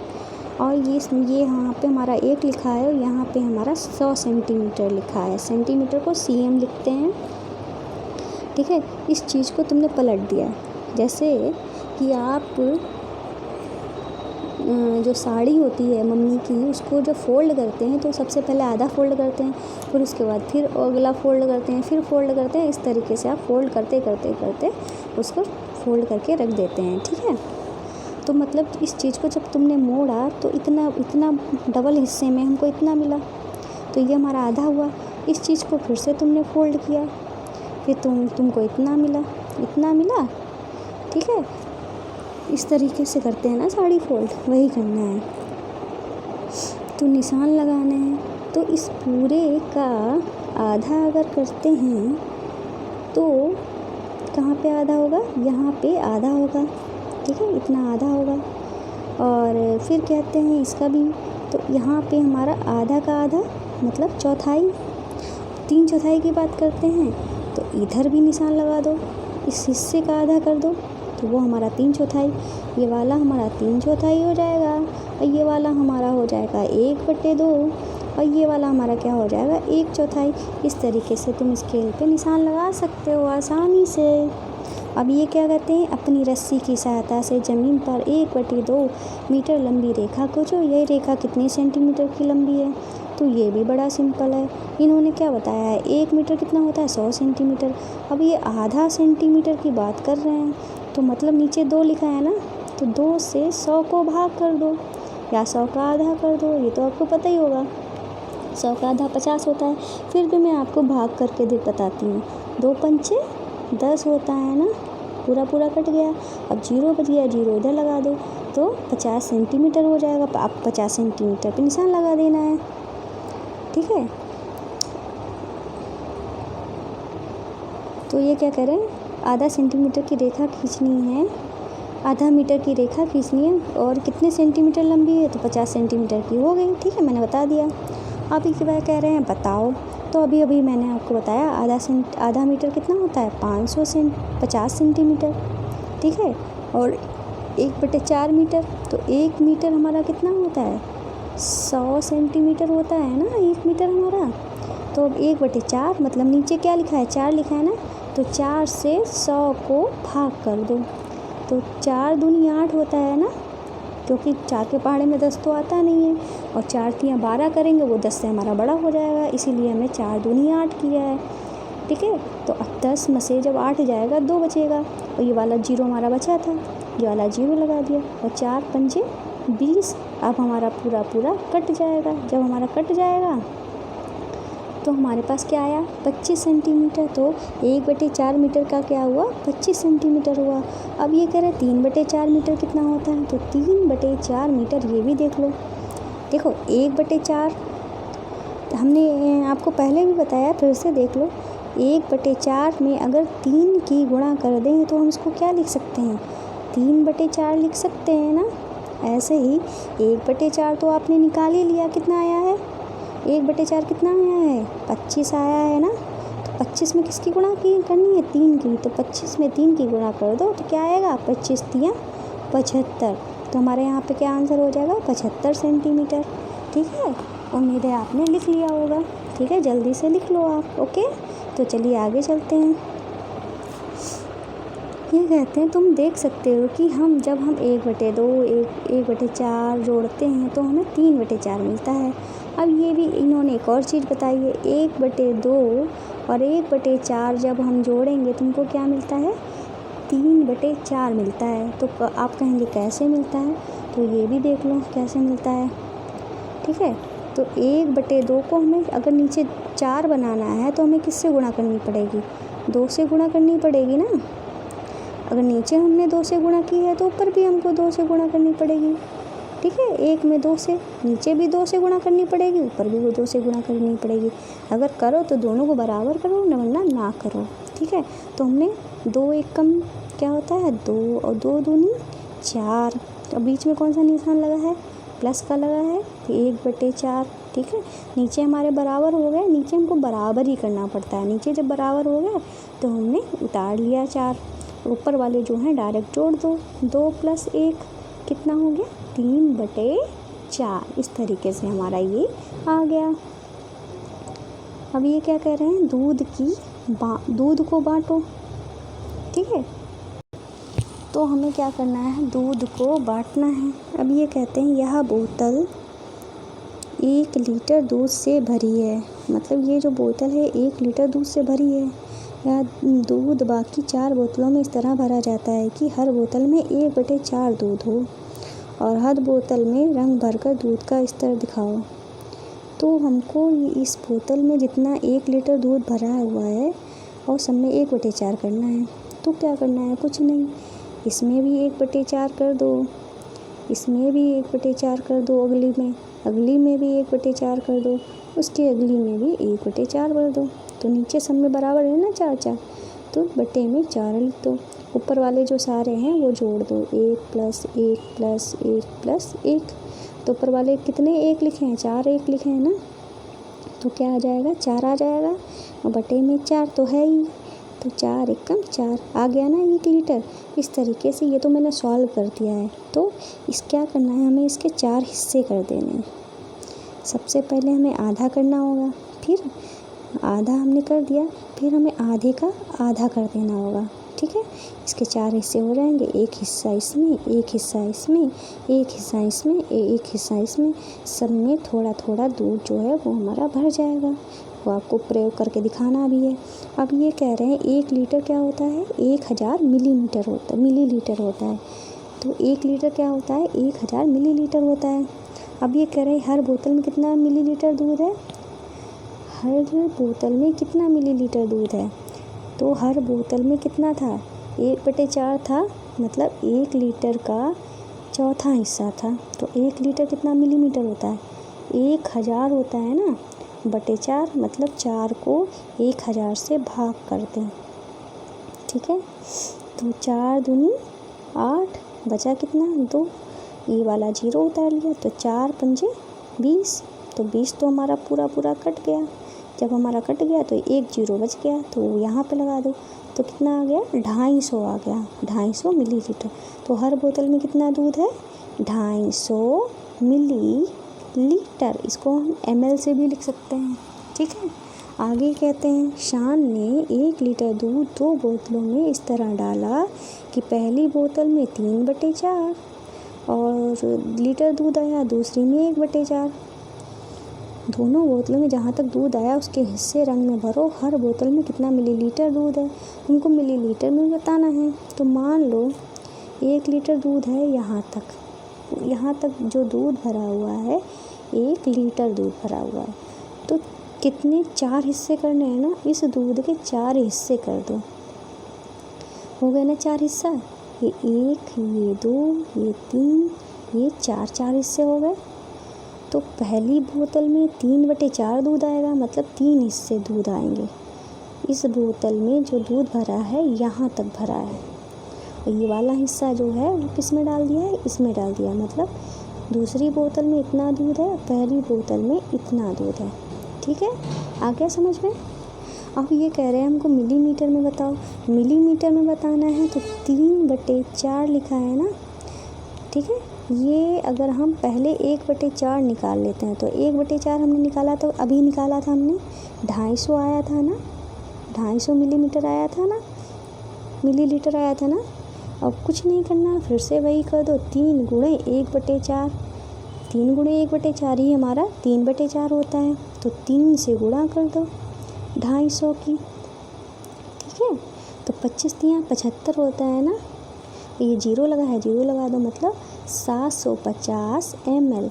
और ये यहाँ पे हमारा 1 लिखा है और यहाँ पे हमारा 100 सेंटीमीटर लिखा है। सेंटीमीटर को cm लिखते हैं, ठीक है। इस चीज़ को तुमने पलट दिया, जैसे कि आप जो साड़ी होती है मम्मी की, उसको जो फ़ोल्ड करते हैं तो सबसे पहले आधा फ़ोल्ड करते हैं, फिर उसके बाद फिर अगला फ़ोल्ड करते हैं, फिर फ़ोल्ड करते हैं। इस तरीके से आप फ़ोल्ड करते करते करते उसको फ़ोल्ड करके रख देते हैं, ठीक है। तो मतलब इस चीज़ को जब तुमने मोड़ा तो इतना डबल हिस्से में हमको इतना मिला, तो ये हमारा आधा हुआ। इस चीज़ को फिर से तुमने फ़ोल्ड किया, फिर तुमको इतना मिला, ठीक है। इस तरीके से करते हैं ना साड़ी फोल्ड, वही करना है। तो निशान लगाने हैं, तो इस पूरे का आधा अगर करते हैं तो कहाँ पे आधा होगा, यहाँ पे आधा होगा, ठीक है। इतना आधा होगा। और फिर कहते हैं इसका भी, तो यहाँ पे हमारा आधा का आधा मतलब चौथाई, 3/4 की बात करते हैं तो इधर भी निशान लगा दो, इस हिस्से का आधा कर दो तो वो हमारा 3/4, ये वाला हमारा 3/4 हो जाएगा, और ये वाला हमारा हो जाएगा 1/2, और ये वाला हमारा क्या हो जाएगा 1/4। इस तरीके से तुम स्केल पे निशान लगा सकते हो आसानी से। अब ये क्या कहते हैं, अपनी रस्सी की सहायता से ज़मीन पर 1/2 मीटर लंबी रेखा खींचो। ये रेखा कितने सेंटीमीटर की लंबी है, तो ये भी बड़ा सिंपल है। इन्होंने क्या बताया है, 1 मीटर कितना होता है, 100 सेंटीमीटर। अब ये आधा सेंटीमीटर की बात कर रहे हैं, तो मतलब नीचे 2 लिखा है ना, तो 2 से 100 को भाग कर दो या 100 का आधा कर दो, ये तो आपको पता ही होगा। 100 का आधा 50 होता है। फिर भी मैं आपको भाग करके बताती हूँ, 2 पंचे 10 होता है ना, पूरा कट गया। अब 0 बच गया, 0 इधर लगा दो तो 50 सेंटीमीटर हो जाएगा। आप 50 सेंटीमीटर पे निशान लगा देना है, ठीक है। तो ये क्या कह रहे हैं, आधा सेंटीमीटर की रेखा खींचनी है, आधा मीटर की रेखा खींचनी है, और कितने सेंटीमीटर लंबी है, तो 50 सेंटीमीटर की हो गई, ठीक है, मैंने बता दिया। अब एक बार कह रहे हैं बताओ तो अभी अभी मैंने आपको बताया आधा मीटर कितना होता है 50 सेंटीमीटर, ठीक है। और 1/4 मीटर, तो 1 मीटर हमारा कितना होता है 100 सेंटीमीटर होता है ना 1 मीटर हमारा। तो अब 1/4 मतलब नीचे क्या लिखा है 4 लिखा है ना, तो 4 से 100 को भाग कर दो, तो 4 दूनी 8 होता है ना, क्योंकि 4 के पहाड़े में 10 तो आता नहीं है, और 4 तियाँ 12 करेंगे, वो 10 से हमारा बड़ा हो जाएगा, इसीलिए हमें 4 दूनी 8 किया है, ठीक है। तो 10 में से जब 8 जाएगा 2 बचेगा, और ये वाला 0 हमारा बचा था, ये वाला 0 लगा दिया, और 4 पंजे 20। अब हमारा पूरा कट जाएगा, जब हमारा कट जाएगा तो हमारे पास क्या आया 25 सेंटीमीटर। तो 1/4 मीटर का क्या हुआ 25 सेंटीमीटर हुआ। अब ये कह रहे 3/4 मीटर कितना होता है, तो 3/4 मीटर ये भी देख लो। देखो 1/4 हमने आपको पहले भी बताया, फिर से देख लो। 1/4 में अगर 3 की गुणा कर दें तो हम इसको क्या लिख सकते हैं 3/4 लिख सकते हैं ना। ऐसे ही 1/4 तो आपने निकाल ही लिया, कितना आया है 1/4 कितना आया है 25 आया है ना। तो 25 में किसकी गुणा करनी है 3 की, तो 25 में 3 की गुणा कर दो तो क्या आएगा 25 तियाँ 75। तो हमारे यहाँ पे क्या आंसर हो जाएगा 75 सेंटीमीटर, ठीक है। उम्मीद है आपने लिख लिया होगा, ठीक है, जल्दी से लिख लो आप। ओके, तो चलिए आगे चलते हैं। ये कहते हैं तुम देख सकते हो कि जब हम 1/2 1/4 जोड़ते हैं तो हमें 3/4 मिलता है। अब ये भी इन्होंने एक और चीज़ बताई है, 1/2 और 1/4 जब हम जोड़ेंगे तुमको क्या मिलता है 3/4 मिलता है। तो आप कहेंगे कैसे मिलता है, तो ये भी देख लो कैसे मिलता है, ठीक है। तो 1/2 को हमें अगर नीचे 4 बनाना है तो हमें किससे गुणा करनी पड़ेगी 2 से गुणा करनी पड़ेगी ना। अगर नीचे हमने 2 से गुणा की है तो ऊपर भी हमको 2 से गुणा करनी पड़ेगी, ठीक है। 1 में 2 से नीचे भी 2 से गुणा करनी पड़ेगी, ऊपर भी वो 2 से गुणा करनी पड़ेगी। अगर करो तो दोनों को बराबर करो, न वरना ना करो, ठीक है। तो हमने 2 1 कम क्या होता है 2 और 2 दूनी 4, तो बीच में कौन सा निशान लगा है प्लस का लगा है 1/4, ठीक है। नीचे हमारे बराबर हो गए, नीचे हमको बराबर ही करना पड़ता है, नीचे जब बराबर हो गया तो हमने उतार लिया 4, ऊपर वाले जो हैं डायरेक्ट जोड़ दो, 2 + 1 कितना हो गया 3/4। इस तरीके से हमारा ये आ गया। अब ये क्या कह रहे हैं दूध को बांटो, ठीक है। तो हमें क्या करना है दूध को बांटना है। अब ये कहते हैं यह बोतल 1 लीटर दूध से भरी है, मतलब ये जो बोतल है 1 लीटर दूध से भरी है। यह दूध बाकी 4 बोतलों में इस तरह भरा जाता है कि हर बोतल में 1/4 दूध हो, और हर बोतल में रंग भरकर दूध का स्तर दिखाओ। तो हमको इस बोतल में जितना 1 लीटर दूध भरा हुआ है और सब में 1/4 करना है। तो क्या करना है कुछ नहीं, इसमें भी 1/4 कर दो, इसमें भी 1/4 कर दो, अगली में भी 1/4 कर दो, उसके अगली में भी 1/4 कर दो। तो नीचे सब में बराबर है ना 4 तो बटे में 4 लिख दो। ऊपर वाले जो सारे हैं वो जोड़ दो 1 + 1 + 1 + 1। तो ऊपर वाले कितने 1 लिखे हैं 4 1 लिखे हैं ना, तो क्या आ जाएगा 4 आ जाएगा, और बटे में 4 तो है ही, तो 4 एकम 4 आ गया ना 1 लीटर। इस तरीके से ये तो मैंने सॉल्व कर दिया है। तो क्या करना है हमें इसके 4 हिस्से कर देने हैं। सबसे पहले हमें आधा करना होगा, फिर आधा हमने कर दिया, फिर हमें आधे का आधा कर देना होगा, ठीक है। इसके 4 हिस्से हो जाएंगे, 1 हिस्सा इसमें, 1 हिस्सा इसमें, 1 हिस्सा इसमें, 1 हिस्सा इसमें, सब में थोड़ा थोड़ा दूध जो है वो हमारा भर जाएगा। वो आपको प्रयोग करके दिखाना भी है। अब ये कह रहे हैं 1 लीटर क्या होता है 1000 मिलीलीटर होता है। तो 1 लीटर क्या होता है 1000 मिलीलीटर होता है। अब ये कह रहे हैं हर बोतल में कितना मिलीलीटर दूध है, हर बोतल में कितना मिलीलीटर दूध है। तो हर बोतल में कितना था 1/4 था, मतलब 1 लीटर का चौथा हिस्सा था। तो 1 लीटर कितना मिलीमीटर होता है 1000 होता है ना, बटे 4 मतलब 4 को 1000 से भाग कर दें, ठीक है। तो 4 दूनी 8, बचा कितना 2, ये वाला 0 उतार लिया, तो 4 पंजे 20, तो 20 तो हमारा पूरा कट गया। जब हमारा कट गया तो एक जीरो बच गया, तो यहाँ पे लगा दो, तो कितना आ गया 250 आ गया, 250 मिलीलीटर। तो हर बोतल में कितना दूध है 250 मिलीलीटर। इसको हम ml से भी लिख सकते हैं, ठीक है। आगे कहते हैं शान ने 1 लीटर दूध 2 बोतलों में इस तरह डाला कि पहली बोतल में 3/4 और लीटर दूध आया, दूसरी में 1/4। दोनों बोतलों में जहाँ तक दूध आया उसके हिस्से रंग में भरो। हर बोतल में कितना मिलीलीटर दूध है, हमको मिलीलीटर में बताना है। तो मान लो 1 लीटर दूध है, यहाँ तक जो दूध भरा हुआ है 1 लीटर दूध भरा हुआ है। तो कितने 4 हिस्से करने हैं ना, इस दूध के 4 हिस्से कर दो। हो गए ना 4 हिस्सा, ये 1, ये 2, ये 3, ये 4 हिस्से हो गए। तो पहली बोतल में 3/4 दूध आएगा, मतलब 3 हिस्से दूध आएंगे। इस बोतल में जो दूध भरा है यहाँ तक भरा है, और ये वाला हिस्सा जो है वो किस में डाल दिया है, इसमें डाल दिया। मतलब दूसरी बोतल में इतना दूध है, पहली बोतल में इतना दूध है, ठीक है। आ गया समझ में। अब ये कह रहे हैं हमको मिलीमीटर में बताओ। मिलीमीटर में बताना है तो 3/4 लिखा है ना, ठीक है। ये अगर हम पहले 1/4 निकाल लेते हैं, तो 1/4 हमने निकाला, तो अभी निकाला था हमने 250 आया था ना, 250 मिलीमीटर आया था ना, मिलीलीटर आया था ना। अब कुछ नहीं करना, फिर से वही कर दो, 3 गुणे 1/4, 3 गुणे 1/4 ही हमारा 3/4 होता है। तो 3 से गुणा कर दो 250 की, ठीक है। तो 25 तियाँ 75 होता है ना, ये जीरो लगा है, जीरो लगा दो, मतलब 750 ml।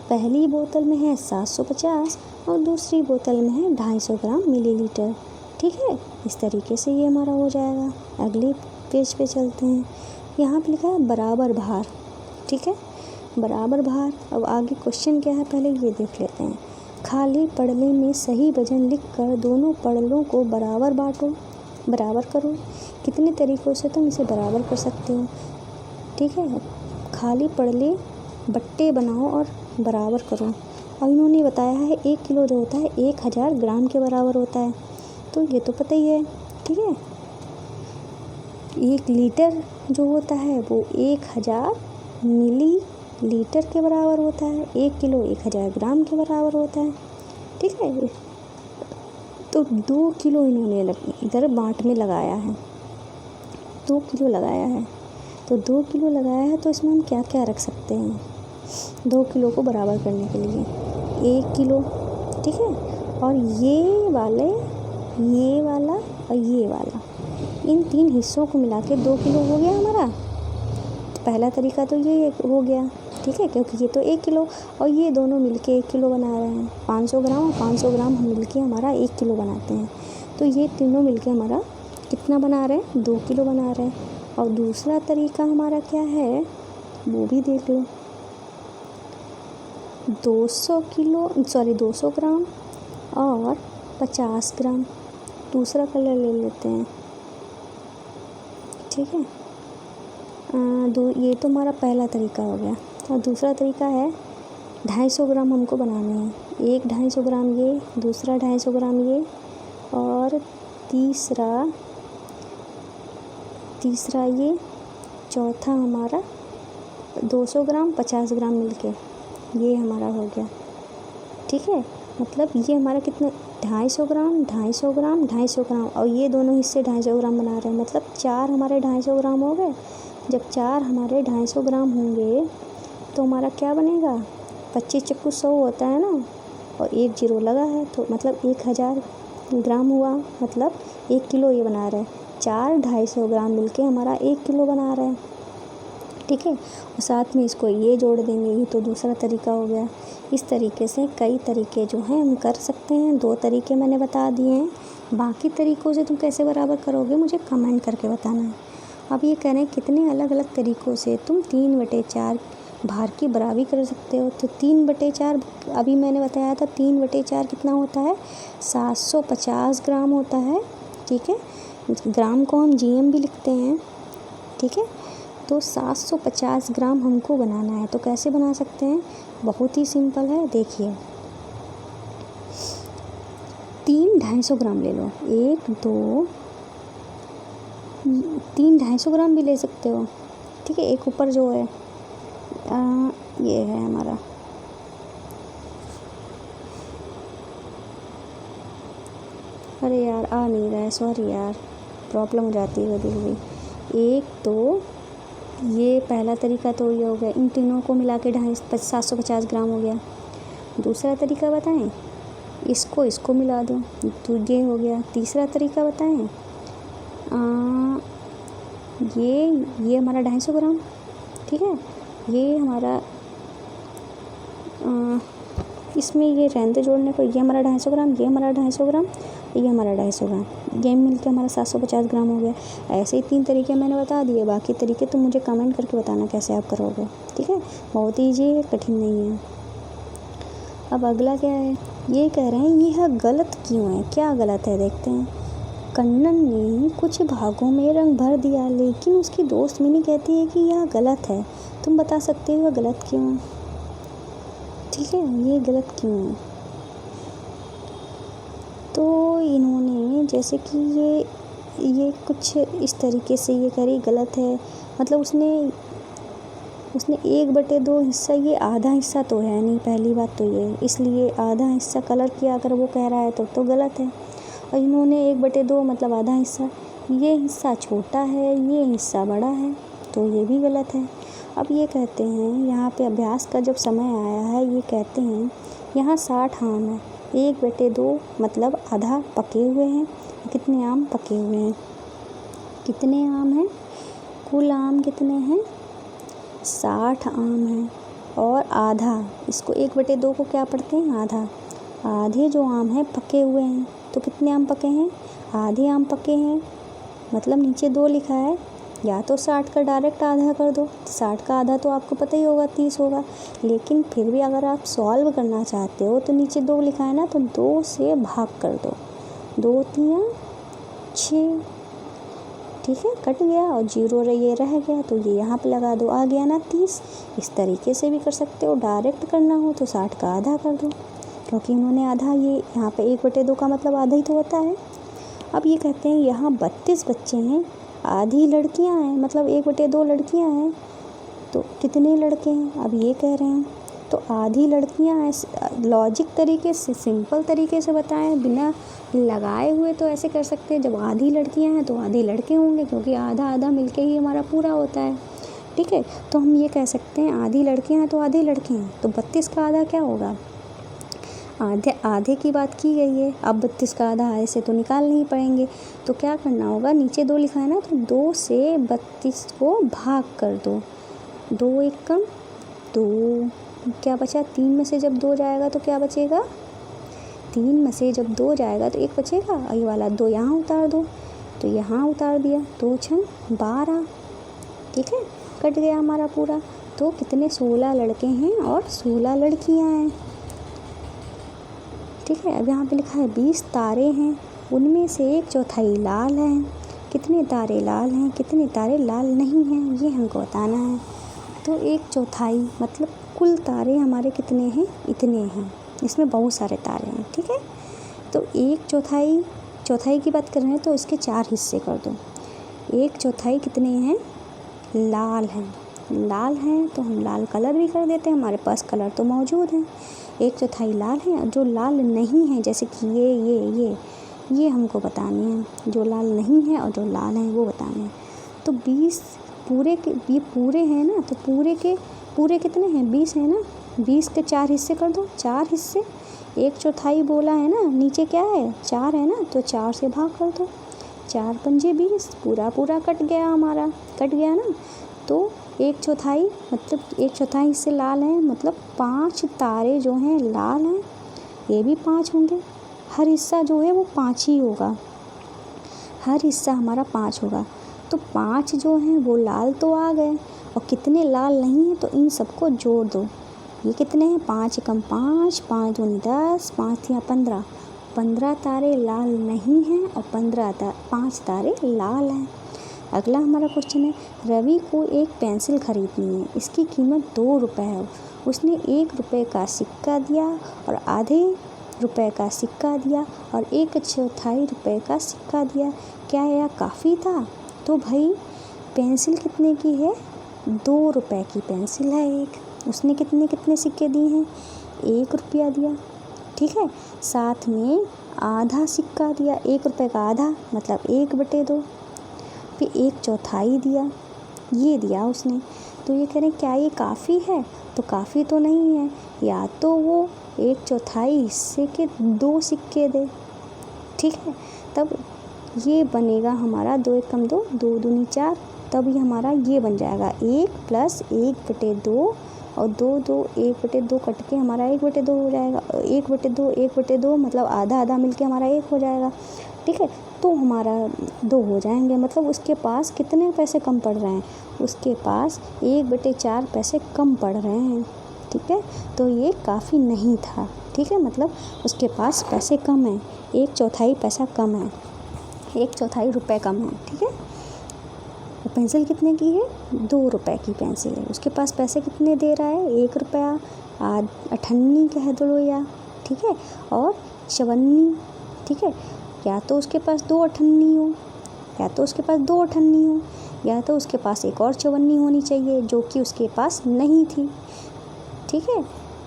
पहली बोतल में है 750 और दूसरी बोतल में है 250 ग्राम मिलीलीटर, ठीक है। इस तरीके से ये हमारा हो जाएगा। अगले पेज पे चलते हैं। यहाँ पे लिखा है बराबर भार, ठीक है, बराबर भार। अब आगे क्वेश्चन क्या है पहले ये देख लेते हैं। खाली पड़ले में सही वजन लिखकर दोनों पड़लों को बराबर बांटो, बराबर करो। कितने तरीक़ों से तुम इसे बराबर कर सकते हो, ठीक है। खाली पड़ले बट्टे बनाओ और बराबर करो। और इन्होंने बताया है 1 किलो जो होता है 1000 ग्राम के बराबर होता है, तो ये तो पता ही है, ठीक है। 1 लीटर जो होता है वो 1000 मिलीलीटर के बराबर होता है। 1 किलो 1000 ग्राम के बराबर होता है, ठीक है। तो 2 किलो इन्होंने इधर बाँट में लगाया है, 2 किलो लगाया है। तो 2 किलो लगाया है, तो इसमें हम क्या क्या रख सकते हैं 2 किलो को बराबर करने के लिए। 1 किलो, ठीक है। और ये वाले, ये वाला और ये वाला, इन 3 हिस्सों को मिला के 2 किलो हो गया हमारा। पहला तरीका तो ये हो गया, ठीक है, क्योंकि ये तो 1 किलो और ये दोनों मिलके 1 किलो बना रहे हैं। 500 ग्राम और 500 ग्राम हम मिलके हमारा 1 किलो बनाते हैं। तो ये तीनों मिलके हमारा कितना बना रहे हैं, 2 किलो बना रहे हैं। और दूसरा तरीका हमारा क्या है वो भी देख लो। 200 ग्राम और 50 ग्राम। दूसरा कलर ले लेते हैं, ठीक है। ये तो हमारा पहला तरीका हो गया। और दूसरा तरीका है 250 ग्राम हमको बनाने हैं। एक 250 ग्राम ये, दूसरा 250 ग्राम ये, और तीसरा ये, चौथा हमारा 200 ग्राम 50 ग्राम मिलके ये हमारा हो गया, ठीक है। मतलब ये हमारा कितना 250 ग्राम 250 ग्राम 250 ग्राम, और ये दोनों हिस्से 250 ग्राम बना रहे हैं। मतलब 4 हमारे 250 ग्राम हो गए। जब 4 हमारे 250 ग्राम होंगे तो हमारा क्या बनेगा, 25 चक्कू 100 होता है ना, और 1 जीरो लगा है, तो मतलब 1000 ग्राम हुआ। मतलब 1 किलो ये बना रहे हैं। 4 250 ग्राम मिलके हमारा 1 किलो बना रहे हैं, ठीक है। और साथ में इसको ये जोड़ देंगे, ये तो दूसरा तरीका हो गया। इस तरीके से कई तरीके जो हैं हम कर सकते हैं। 2 तरीके मैंने बता दिए हैं। बाकी तरीक़ों से तुम कैसे बराबर करोगे मुझे कमेंट करके बताना है। अब ये कह रहे हैं कितने अलग अलग तरीक़ों से तुम 3/4 भार की बराबरी कर सकते हो। तो 3/4 अभी मैंने बताया था, 3/4 कितना होता है 750 ग्राम होता है, ठीक है। ग्राम को हम GM भी लिखते हैं, ठीक है। तो 750 ग्राम हमको बनाना है। तो कैसे बना सकते हैं, बहुत ही सिंपल है। देखिए 3 250 ग्राम ले लो, 1 2 3 250 ग्राम भी ले सकते हो, ठीक है। एक ऊपर जो है ये है हमारा, अरे यार आ नहीं रहा है, सॉरी यार, प्रॉब्लम हो जाती है कभी कभी। 1 2 ये पहला तरीका तो ये हो गया, इन तीनों को मिला के 750 ग्राम हो गया। दूसरा तरीका बताएं, इसको मिला दो तो ये हो गया। तीसरा तरीका बताएं, ये हमारा 250 ग्राम, ठीक है। ये हमारा इसमें ये रहने जोड़ने को, ये हमारा 250 ग्राम, ये हमारा 250 ग्राम, ये हमारा 250 ग्राम, ये मिल के हमारा 750 ग्राम हो गया। ऐसे ही 3 तरीके मैंने बता दिए, बाकी तरीके तुम मुझे कमेंट करके बताना कैसे आप करोगे, ठीक है। बहुत ईजी है, कठिन नहीं है। अब अगला क्या है, ये कह रहे हैं यह गलत क्यों है, क्या गलत है देखते हैं। कन्नन ने कुछ भागों में रंग भर दिया, लेकिन उसकी दोस्त मिनी कहती है कि यह गलत है। तुम बता सकते हो यह गलत क्यों है, ठीक है, ये गलत क्यों है। तो इन्होंने जैसे कि ये कुछ इस तरीके से ये कह रही गलत है, मतलब उसने 1/2 हिस्सा, ये आधा हिस्सा तो है नहीं, पहली बात तो ये, इसलिए आधा हिस्सा कलर किया अगर वो कह रहा है तो गलत है। और इन्होंने 1/2 मतलब आधा हिस्सा, ये हिस्सा छोटा है, ये हिस्सा बड़ा है, तो ये भी गलत है। अब ये कहते हैं यहाँ पे अभ्यास का जब समय आया है, ये कहते हैं यहाँ 60 आम है, 1/2 मतलब आधा पके हुए हैं। कितने आम पके हुए हैं, कितने आम हैं, कुल आम कितने हैं, 60 आम हैं। और आधा, इसको 1/2 को क्या पढ़ते हैं, आधा, आधे जो आम हैं पके हुए हैं, तो कितने आम पके हैं, आधे आम पके हैं, मतलब नीचे 2 लिखा है, या तो 60 का डायरेक्ट आधा कर दो, 60 का आधा तो आपको पता ही होगा 30 होगा, लेकिन फिर भी अगर आप सॉल्व करना चाहते हो तो नीचे 2 लिखा है ना, तो 2 से भाग कर दो, 2 3 6, ठीक है, कट गया और 0 ये रह गया, तो ये यहाँ पे लगा दो, आ गया ना 30। इस तरीके से भी कर सकते हो, डायरेक्ट करना हो तो 60 का आधा कर दो, क्योंकि इन्होंने आधा, ये यहाँ पे 1/2 का मतलब आधा ही तो होता है। अब ये कहते हैं यहाँ 32 बच्चे हैं, आधी लड़कियाँ हैं, मतलब 1/2 लड़कियाँ हैं, तो कितने लड़के हैं, अब ये कह रहे हैं, तो आधी लड़कियाँ हैं। लॉजिक तरीके से, सिंपल तरीके से बताएं बिना लगाए हुए तो ऐसे कर सकते हैं, जब आधी लड़कियाँ हैं तो आधे लड़के होंगे, क्योंकि आधा आधा मिलके ही हमारा पूरा होता है, ठीक है। तो हम ये कह सकते हैं आधी लड़कियाँ हैं तो आधे लड़के हैं, तो 32 का आधा क्या होगा, आधे की बात की गई है। अब 32 का आधा ऐसे तो निकाल नहीं पड़ेंगे, तो क्या करना होगा, नीचे 2 लिखा है ना, तो 2 से 32 को भाग कर दो, 2 1 कम 2, क्या बचा, 3 में से जब 2 जाएगा तो क्या बचेगा, 3 में से जब 2 जाएगा तो 1 बचेगा, और ये वाला 2 यहाँ उतार दो, तो यहाँ उतार दिया, 2 6 12, ठीक है, कट गया हमारा पूरा। तो कितने, 16 लड़के हैं और 16 लड़कियाँ हैं, ठीक है। अब यहाँ पे लिखा है 20 तारे हैं, उनमें से 1/4 लाल हैं, कितने तारे लाल हैं, कितने तारे लाल नहीं हैं, ये हमको बताना है। तो 1/4 मतलब कुल तारे हमारे कितने हैं, इतने हैं, इसमें बहुत सारे तारे हैं, ठीक है। तो 1/4, चौथाई की बात कर रहे हैं तो इसके 4 हिस्से कर दो, 1/4 कितने हैं, लाल हैं, लाल हैं तो हम लाल कलर भी कर देते हैं, हमारे पास कलर तो मौजूद हैं। 1/4 लाल हैं, जो लाल नहीं हैं जैसे कि ये हमको बताने हैं, जो लाल नहीं है और जो लाल हैं वो बताने हैं। तो 20 पूरे के, ये पूरे हैं ना, तो पूरे कितने हैं, 20 है ना, 20 के 4 हिस्से कर दो, 4 हिस्से, 1/4 बोला है ना, नीचे क्या है 4 है ना, तो 4 से भाग कर दो, 4 पंजे 20, पूरा कट गया हमारा, कट गया ना। तो 1/4 मतलब 1/4 हिस्से लाल हैं, मतलब 5 तारे जो हैं लाल हैं, ये भी 5 होंगे, हर हिस्सा जो है वो 5 ही होगा, हर हिस्सा हमारा 5 होगा। तो 5 जो हैं वो लाल तो आ गए, और कितने लाल नहीं हैं तो इन सबको जोड़ दो, ये कितने हैं, 5 कम 5, 5 दूनी 10, 5 या 15, 15 तारे लाल नहीं हैं और 5 तारे लाल हैं। अगला हमारा क्वेश्चन है, रवि को एक पेंसिल खरीदनी है, इसकी कीमत 2 रुपये है, उसने 1 रुपये का सिक्का दिया और आधे रुपए का सिक्का दिया और 1/4 रुपए का सिक्का दिया। क्या यह काफ़ी था? तो भाई पेंसिल कितने की है? 2 रुपए की पेंसिल है एक। उसने कितने कितने सिक्के दिए हैं? 1 रुपया दिया, ठीक है। साथ में आधा सिक्का दिया, 1 रुपए का आधा मतलब 1/2। फिर 1/4 दिया, ये दिया उसने। तो ये कह रहे हैं क्या ये काफ़ी है? तो काफ़ी तो नहीं है, या तो वो 1/4 हिस्से के 2 सिक्के दे, ठीक है। तब ये बनेगा हमारा 2 एकम 2, 2 दूनी 4। तब ये हमारा ये बन जाएगा 1 + 1/2 और 2 2 1/2 कट के हमारा 1/2 हो जाएगा। 1/2 1/2 मतलब आधा आधा मिलके हमारा 1 हो जाएगा, ठीक है। तो हमारा 2 हो जाएंगे, मतलब उसके पास कितने पैसे कम पड़ रहे हैं? उसके पास 1/4 पैसे कम पड़ रहे हैं, ठीक है। तो ये काफ़ी नहीं था, ठीक है, मतलब उसके पास पैसे कम हैं, 1/4 पैसा कम है, 1/4 रुपये कम है, ठीक है। पेंसिल कितने की है? 2 रुपए की पेंसिल है। उसके पास पैसे कितने दे रहा है? 1 रुपया, 98 कह दो या, ठीक है, और 54, ठीक है। या तो उसके पास 2 98 हो, या तो उसके पास 2 98 हो, या तो उसके पास एक और 54 होनी चाहिए जो कि उसके पास नहीं थी, ठीक है।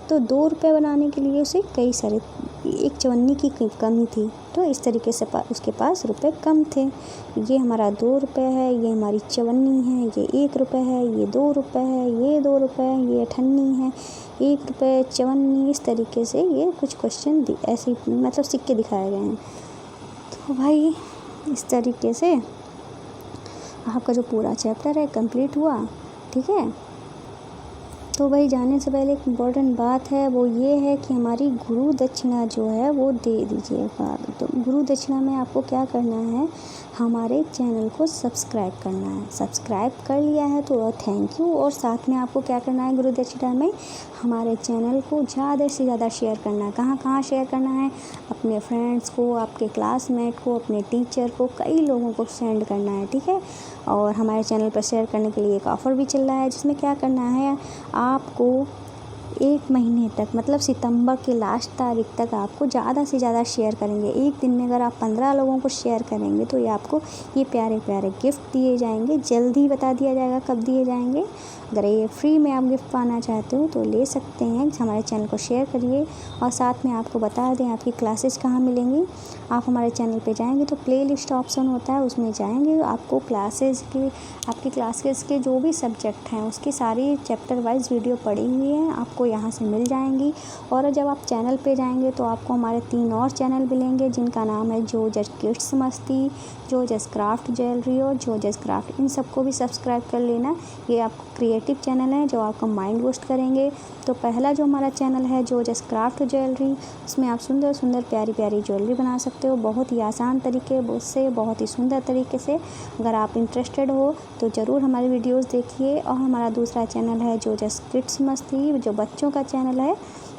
तो 2 रुपये बनाने के लिए उसे कई सारे एक 54 की कमी थी, तो इस तरीके से उसके पास रुपए कम थे। ये हमारा 2 रुपये है, ये हमारी 54 है, ये 1 रुपये है, ये 2 रुपये है, ये 2 रुपये है, ये 98 है, 1 रुपये 54। इस तरीके से ये कुछ क्वेश्चन ऐसे मतलब सिक्के दिखाए गए हैं। तो भाई इस तरीके से आपका जो पूरा चैप्टर है कंप्लीट हुआ, ठीक है। तो भाई जाने से पहले एक इम्पॉर्टेंट बात है, वो ये है कि हमारी गुरु दक्षिणा जो है वो दे दीजिएगा। तो गुरु दक्षिणा में आपको क्या करना है? हमारे चैनल को सब्सक्राइब करना है। सब्सक्राइब कर लिया है तो थैंक यू। और साथ में आपको क्या करना है गुरु दक्षिणा में? हमारे चैनल को ज़्यादा से ज़्यादा शेयर करना है। कहाँ कहाँ शेयर करना है? अपने फ्रेंड्स को, आपके क्लासमेट को, अपने टीचर को, कई लोगों को सेंड करना है, ठीक है। और हमारे चैनल पर शेयर करने के लिए एक ऑफ़र भी चल रहा है, जिसमें क्या करना है आपको 1 महीने तक, मतलब सितंबर के लास्ट तारीख तक आपको ज़्यादा से ज़्यादा शेयर करेंगे। एक दिन में अगर आप 15 लोगों को शेयर करेंगे तो ये आपको ये प्यारे प्यारे गिफ्ट दिए जाएंगे। जल्दी बता दिया जाएगा कब दिए जाएंगे। अगर ये फ्री में आप गिफ्ट पाना चाहते हो तो ले सकते हैं। हमारे चैनल को शेयर करिए और साथ में आपको बता दें आपकी क्लासेस कहाँ मिलेंगी। आप हमारे चैनल पे जाएंगे तो प्लेलिस्ट ऑप्शन होता है, उसमें जाएंगे आपको क्लासेस की, आपकी क्लासेस के जो भी सब्जेक्ट हैं उसकी सारी चैप्टर वाइज वीडियो पड़ी हुई हैं, आपको यहाँ से मिल जाएंगी। और जब आप चैनल पे जाएंगे तो आपको हमारे 3 और चैनल मिलेंगे, जिनका नाम है जोजस किड्स मस्ती, जोजस क्राफ्ट ज्वेलरी और जोजस क्राफ्ट। इन सबको भी सब्सक्राइब कर लेना। ये आपको क्रिएटिव चैनल है जो आपका माइंड बूस्ट करेंगे। तो पहला जो हमारा चैनल है जोजस क्राफ्ट ज्वेलरी, उसमें आप सुंदर सुंदर प्यारी प्यारी ज्वेलरी बना सकते हो, बहुत ही आसान तरीके से, बहुत ही सुंदर तरीके से। अगर आप इंटरेस्टेड हो तो ज़रूर हमारी वीडियोस देखिए। और हमारा दूसरा चैनल है जोजस किड्स मस्ती, जो बच्चों का चैनल है।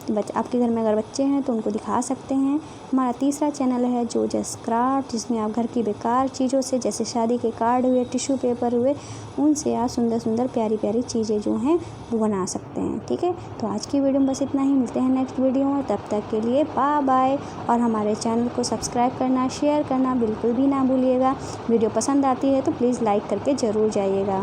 आपके घर में अगर बच्चे हैं तो उनको दिखा सकते हैं। हमारा तीसरा चैनल है जोजस क्राफ्ट, जिसमें आप घर की बेकार चीज़ों से, जैसे शादी के कार्ड हुए, टिश्यू पेपर हुए, उनसे आप सुंदर सुंदर प्यारी प्यारी चीज़ें जो हैं वो बना सकते हैं, ठीक है। तो आज की वीडियो में बस इतना ही। मिलते हैं नेक्स्ट वीडियो में, तब तक के लिए बाय बाय। और हमारे चैनल को सब्सक्राइब करना, शेयर करना बिल्कुल भी ना भूलिएगा। वीडियो पसंद आती है तो प्लीज़ लाइक करके ज़रूर जाइएगा।